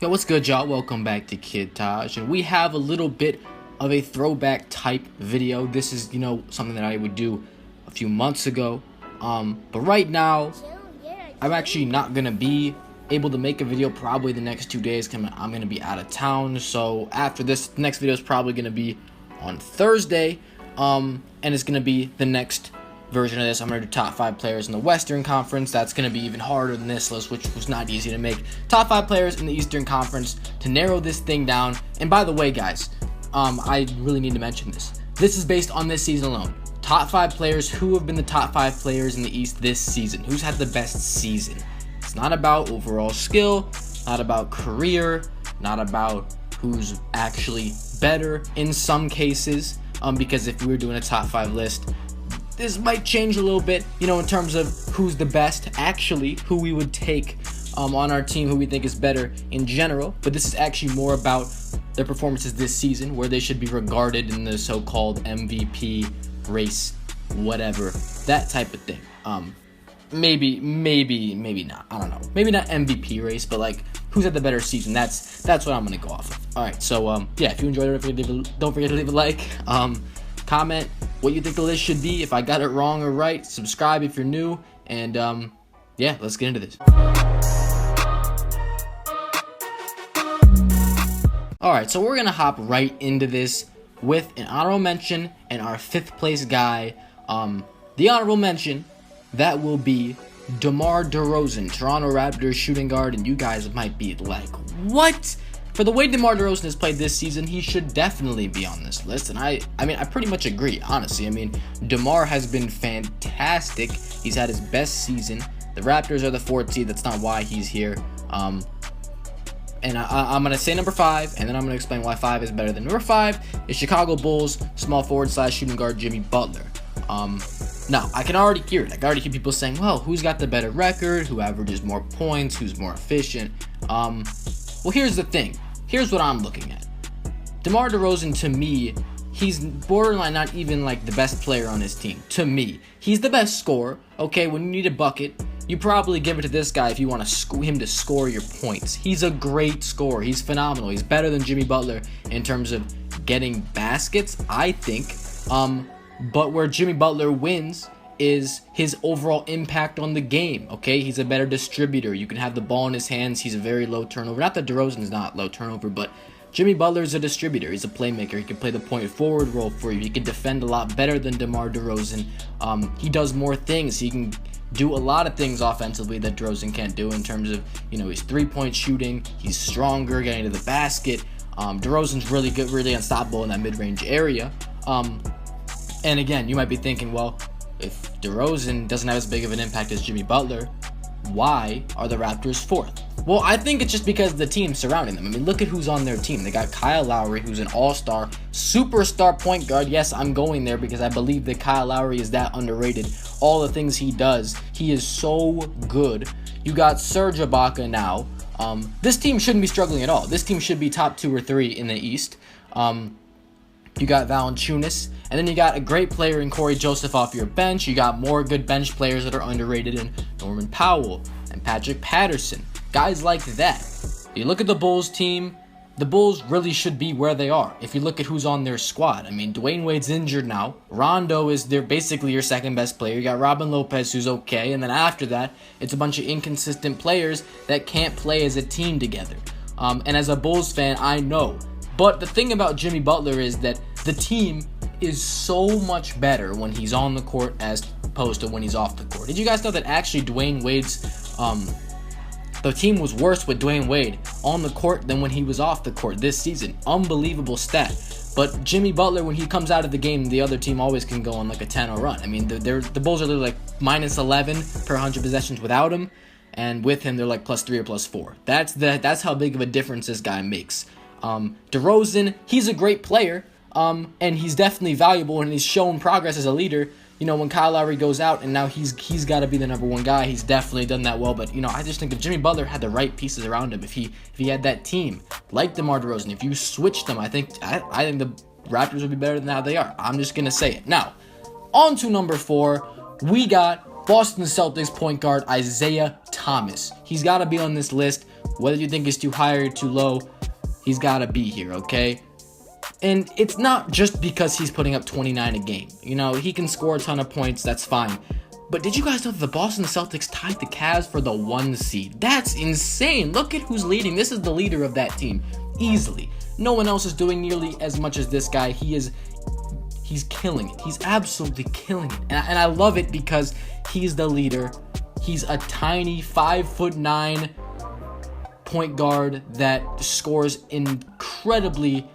Yo, what's good, y'all? Welcome back to Kid Taj, and we have a little bit of a throwback type video. This is, something that I would do a few months ago. But right now, I'm actually not gonna be able to make a video probably the next 2 days. I'm gonna be out of town. So after this, next video is probably gonna be on Thursday. And it's gonna be the next version of this. I'm gonna do top 5 players in the Western Conference. That's gonna be even harder than this list, which was not easy to make. Top 5 players in the Eastern Conference to narrow this thing down. And by the way, guys, I really need to mention this. This is based on this season alone. Top 5 players who have been the top 5 players in the East this season. Who's had the best season? It's not about overall skill, not about career, not about who's actually better in some cases. Because if we were doing a top 5 list, this might change a little bit, in terms of who's the best, actually, who we would take on our team, who we think is better in general. But this is actually more about their performances this season, where they should be regarded in the so-called MVP race, whatever, that type of thing. Maybe not. I don't know. Maybe not MVP race, but like who's had the better season. That's what I'm gonna go off of. All right. So yeah, if you enjoyed it, don't forget to leave a like. Comment what you think the list should be, if I got it wrong or right. Subscribe if you're new, and yeah, let's get into this. Alright, so we're gonna hop right into this with an honorable mention and our 5th place guy. The honorable mention, that will be DeMar DeRozan, Toronto Raptors shooting guard, and you guys might be like, what? For the way DeMar DeRozan has played this season, he should definitely be on this list, and I pretty much agree, honestly. DeMar has been fantastic. He's had his best season. The Raptors are the 4th seed. That's not why he's here. And I'm going to say number 5, and then I'm going to explain why 5 is better than number 5 is Chicago Bulls small forward / shooting guard Jimmy Butler. Now, I can already hear it. I can already hear people saying, well, who's got the better record? Who averages more points? Who's more efficient? Well, here's the thing. Here's what I'm looking at. DeMar DeRozan, to me, he's borderline not even like the best player on his team. To me, he's the best scorer. Okay, when you need a bucket, you probably give it to this guy if you want him to score your points. He's a great scorer. He's phenomenal. He's better than Jimmy Butler in terms of getting baskets, I think. But where Jimmy Butler wins is his overall impact on the game. Okay, he's a better distributor. You can have the ball in his hands. He's a very low turnover. Not that DeRozan's not low turnover, but Jimmy Butler's a distributor. He's a playmaker. He can play the point forward role for you. He can defend a lot better than DeMar DeRozan. He does more things. He can do a lot of things offensively that DeRozan can't do in terms of, his 3-point shooting. He's stronger getting to the basket. DeRozan's really good, really unstoppable in that mid-range area. And again, you might be thinking, well, if DeRozan doesn't have as big of an impact as Jimmy Butler, why are the Raptors 4th? Well, I think it's just because of the team surrounding them. Look at who's on their team. They got Kyle Lowry, who's an all-star, superstar point guard. Yes, I'm going there because I believe that Kyle Lowry is that underrated. All the things he does, he is so good. You got Serge Ibaka now. This team shouldn't be struggling at all. This team should be top 2 or 3 in the East. You got Valanciunas, and then you got a great player in Corey Joseph off your bench. You got more good bench players that are underrated in Norman Powell and Patrick Patterson. Guys like that. You look at the Bulls team, the Bulls really should be where they are. If you look at who's on their squad, Dwayne Wade's injured now. Rondo is basically your second best player. You got Robin Lopez, who's okay, and then after that, it's a bunch of inconsistent players that can't play as a team together. And as a Bulls fan, I know. But the thing about Jimmy Butler is that the team is so much better when he's on the court as opposed to when he's off the court. Did you guys know that actually Dwayne Wade's the team was worse with Dwayne Wade on the court than when he was off the court this season? Unbelievable stat. But Jimmy Butler, when he comes out of the game, the other team always can go on like a 10-0 run. The Bulls are literally like minus 11 per 100 possessions without him, and with him they're like plus 3 or plus 4. That's how big of a difference this guy makes. DeRozan, he's a great player, and he's definitely valuable, and he's shown progress as a leader. When Kyle Lowry goes out, and now he's got to be the number 1 guy. He's definitely done that well, but I just think if Jimmy Butler had the right pieces around him, if he had that team like DeMar DeRozan, if you switched them, I think the Raptors would be better than how they are. I'm just gonna say it. Now, on to number 4, we got Boston Celtics point guard Isaiah Thomas. He's got to be on this list. Whether you think it's too high or too low, he's got to be here, okay? And it's not just because he's putting up 29 a game. You know, he can score a ton of points, that's fine. But did you guys know that the Boston Celtics tied the Cavs for the 1 seed? That's insane. Look at who's leading. This is the leader of that team, easily. No one else is doing nearly as much as this guy. He's killing it. He's absolutely killing it. And I love it because he's the leader. He's a tiny 5'9" point guard that scores incredibly,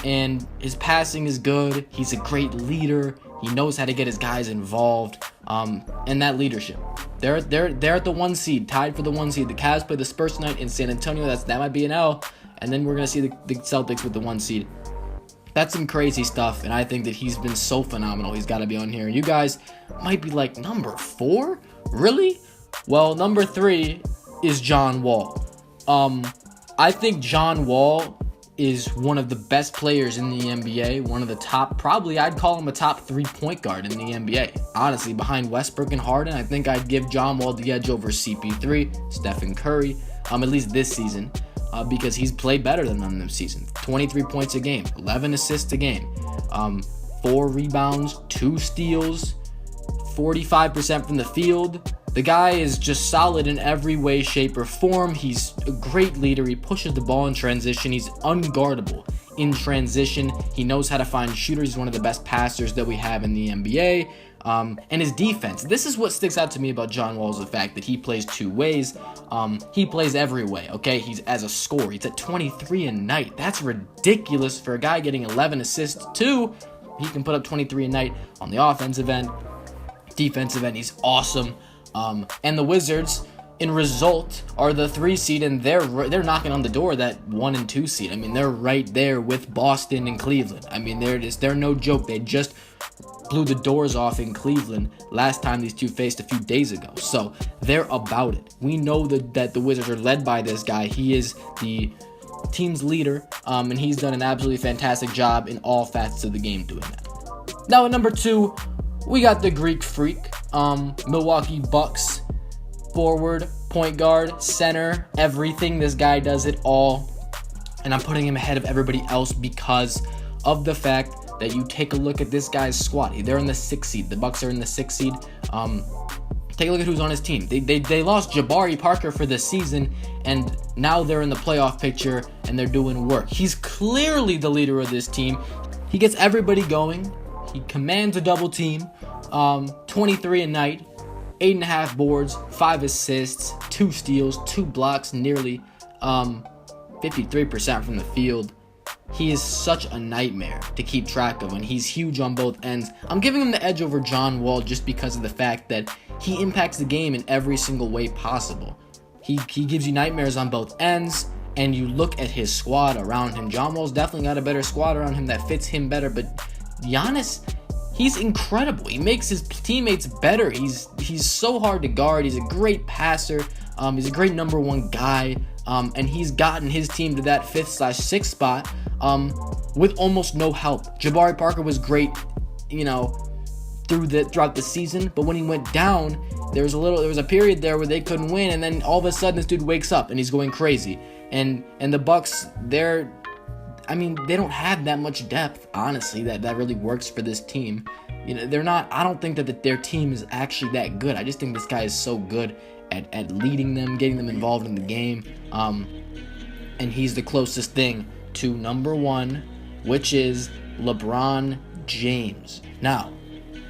and his passing is good. He's a great leader. He knows how to get his guys involved. And that leadership. They're at the 1 seed, tied for the 1 seed. The Cavs play the Spurs tonight in San Antonio. That might be an L. And then we're gonna see the Celtics with the 1 seed. That's some crazy stuff, and I think that he's been so phenomenal. He's got to be on here. You guys might be like, number 4? Really? Well, number 3 is John Wall. I think John Wall is one of the best players in the NBA, one of the top, probably I'd call him a top 3 point guard in the NBA. Honestly, behind Westbrook and Harden, I think I'd give John Wall the edge over CP3, Stephen Curry, at least this season. Because he's played better than them this season. 23 points a game, 11 assists a game, 4 rebounds, 2 steals, 45% from the field. The guy is just solid in every way, shape, or form. He's a great leader. He pushes the ball in transition. He's unguardable in transition. He knows how to find shooters. He's one of the best passers that we have in the NBA. And his defense. This is what sticks out to me about John Wall, is the fact that he plays 2 ways. He plays every way, okay? He's as a scorer. He's at 23 a night. That's ridiculous for a guy getting 11 assists too. He can put up 23 a night on the offensive end. Defensive end, he's awesome. And the Wizards, in result, are the 3 seed, and they're knocking on the door that 1 and 2 seed. I mean, they're right there with Boston and Cleveland. I mean, they're no joke. They just blew the doors off in Cleveland last time these two faced a few days ago. So they're about it. We know that the Wizards are led by this guy. He is the team's leader, and he's done an absolutely fantastic job in all facets of the game doing that. Now at number 2, we got the Greek Freak, Milwaukee Bucks, forward, point guard, center, everything. This guy does it all, and I'm putting him ahead of everybody else because of the fact that you take a look at this guy's squad. They're in the 6th seed. The Bucks are in the 6th seed. Take a look at who's on his team. They lost Jabari Parker for the season, and now they're in the playoff picture, and they're doing work. He's clearly the leader of this team. He gets everybody going. He commands a double team. 23 a night, 8.5 boards, 5 assists, 2 steals, 2 blocks, nearly 53% from the field. He is such a nightmare to keep track of, and he's huge on both ends. I'm giving him the edge over John Wall just because of the fact that he impacts the game in every single way possible. He gives you nightmares on both ends, and you look at his squad around him. John Wall's definitely got a better squad around him that fits him better, but Giannis, he's incredible. He makes his teammates better. He's so hard to guard. He's a great passer. He's a great number 1 guy. And he's gotten his team to that 5th/6th spot with almost no help. Jabari Parker was great, throughout the season, but when he went down, there was a period there where they couldn't win, and then all of a sudden this dude wakes up and he's going crazy. And the Bucks, they don't have that much depth, honestly, that really works for this team. I don't think that their team is actually that good. I just think this guy is so good at leading them, getting them involved in the game. And he's the closest thing to number 1, which is LeBron James. Now,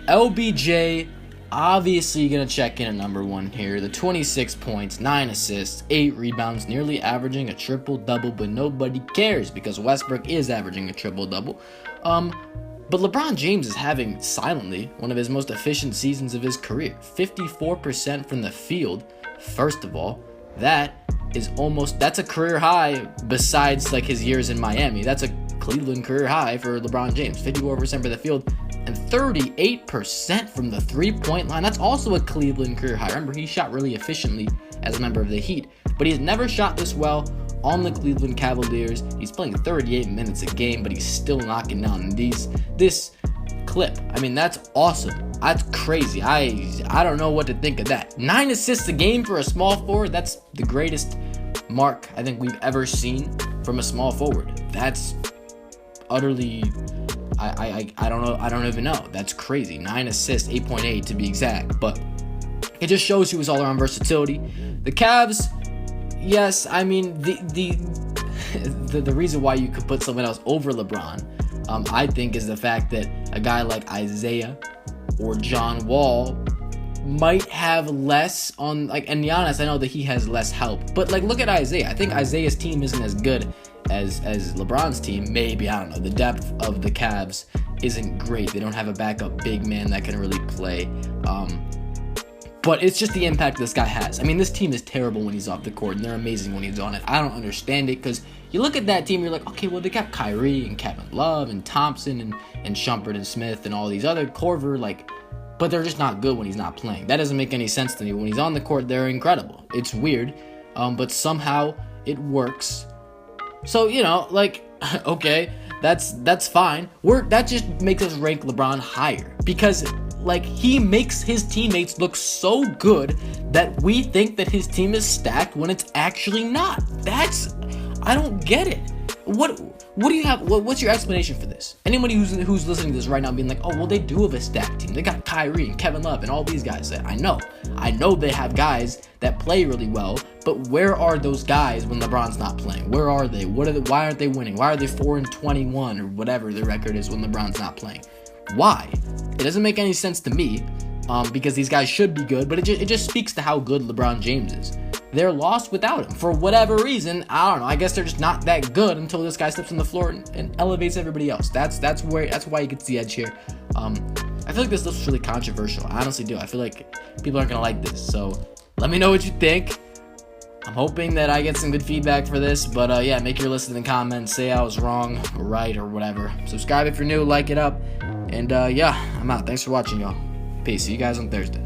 LBJ obviously going to check in at number 1 here. The 26 points, 9 assists, 8 rebounds, nearly averaging a triple-double, but nobody cares because Westbrook is averaging a triple-double. But LeBron James is having, silently, one of his most efficient seasons of his career. 54% from the field. First of all, that's a career high besides like his years in Miami. That's a Cleveland career high for LeBron James. 54% for the field and 38% from the 3-point line. That's also a Cleveland career high. Remember, he shot really efficiently as a member of the Heat, but he's never shot this well on the Cleveland Cavaliers. He's playing 38 minutes a game, but he's still knocking down this clip. That's awesome. That's crazy. I don't know what to think of that. 9 assists a game for a small forward. That's the greatest mark I think we've ever seen from a small forward. That's utterly, I don't know. I don't even know. That's crazy. 9 assists, 8.8 to be exact. But it just shows you his all-around versatility. The Cavs, yes, I mean the reason why you could put someone else over LeBron, I think, is the fact that a guy like Isaiah or John Wall might have less on, like, and Giannis, I know that he has less help, but like, look at Isaiah. I think Isaiah's team isn't as good as LeBron's team. Maybe, I don't know. The depth of the Cavs isn't great. They don't have a backup big man that can really play. But it's just the impact this guy has. I mean, this team is terrible when he's off the court, and they're amazing when he's on it. I don't understand it, because you look at that team, you're like, okay, well, they got Kyrie and Kevin Love and Thompson and Shumpert and Smith and all these other, Korver, like, but they're just not good when he's not playing. That doesn't make any sense to me. When he's on the court, they're incredible. It's weird, but somehow it works. So, you know, like, okay, that's fine. That just makes us rank LeBron higher, because like, he makes his teammates look so good that we think that his team is stacked when it's actually not. I don't get it. What do you have? What's your explanation for this? Anybody who's listening to this right now being like, oh, well, they do have a stacked team. They got Kyrie and Kevin Love and all these guys. I know they have guys that play really well, but where are those guys when LeBron's not playing? Where are they? Why aren't they winning? Why are they 4-21 or whatever the record is when LeBron's not playing? Why? It doesn't make any sense to me, because these guys should be good, but it just speaks to how good LeBron James is. They're lost without him for whatever reason. I don't know. I guess they're just not that good until this guy steps on the floor and elevates everybody else. That's why he gets the edge here. I feel like this looks really controversial. I honestly do. I feel like people aren't gonna like this. So let me know what you think. I'm hoping that I get some good feedback for this, but yeah, make your list in the comments. Say I was wrong or right or whatever. Subscribe if you're new, like it up, and yeah, I'm out. Thanks for watching, y'all. Peace. See you guys on Thursday.